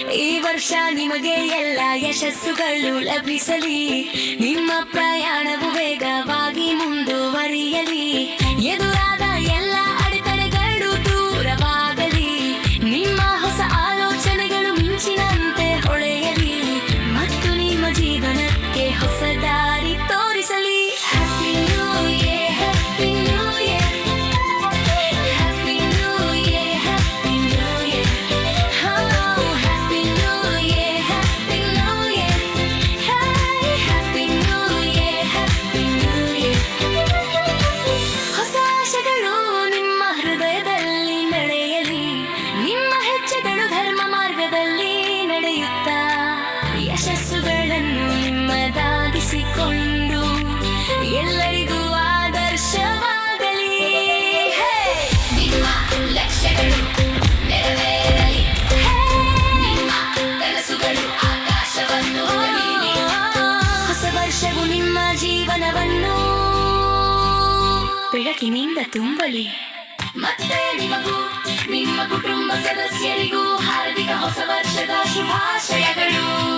ಈ ವರ್ಷ ನಿಮಗೆ ಎಲ್ಲ ಯಶಸ್ಸುಗಳು ಲಭಿಸಲಿ. ನಿಮ್ಮ ಪ್ರಯಾಣವು ವೇಗವಾಗಿ ಮುಂದುವರಿಯಲಿ. ಎದುರಾದ ಎಲ್ಲ ಅಡೆತಡೆಗಳು ದೂರವಾಗಲಿ. ನಿಮ್ಮ ಹೊಸ ಆಲೋಚನೆಗಳು ಮಿಂಚಿನಂತೆ ಹೊಳೆಯಲಿ ಮತ್ತು ನಿಮ್ಮ ಜೀವನಕ್ಕೆ ಹೊಸ ದಾರಿ ತೋರಿಸಲಿ. Happy new year, happy new year, happy new year, happy new year, happy new year, happy new year, happy new year, happy new year. ಹೊಸ ಆಶೆಗಳು ನಿಮ್ಮ ಹೃದಯದಲ್ಲಿ ನಡೆಯಲಿ. ನಿಮ್ಮ ಹೆಜ್ಜೆಗಳು ಧರ್ಮ ಮಾರ್ಗದಲ್ಲಿ ನಡೆಯುತ್ತಾ ಯಶಸ್ಸುಗಳನ್ನು ನಿಮ್ಮದಾಗಿಸಿಕೊಂಡು ಎಲ್ಲರಿಗೂ ಆದರ್ಶವಾಗಲಿ. ನಿಮ್ಮ ಲಕ್ಷ್ಯಗಳು ನೆರವೇರಲಿ. ನಿಮ್ಮ ಕನಸುಗಳು ಆಕಾಶವನ್ನು ಹೊಡೆಯಲಿ. ಹೊಸ ವರ್ಷವು ನಿಮ್ಮ ಜೀವನವನ್ನು ಬೆಳಕಿನಿಂದ ತುಂಬಲಿ. ಮತ್ತೆ ನಿಮಗೂ ನಿಮ್ಮ ಕುಟುಂಬ ಸದಸ್ಯರಿಗೂ ಹಾರ್ದಿಕ ಹೊಸ ವರ್ಷದ ಶುಭಾಶಯಗಳು.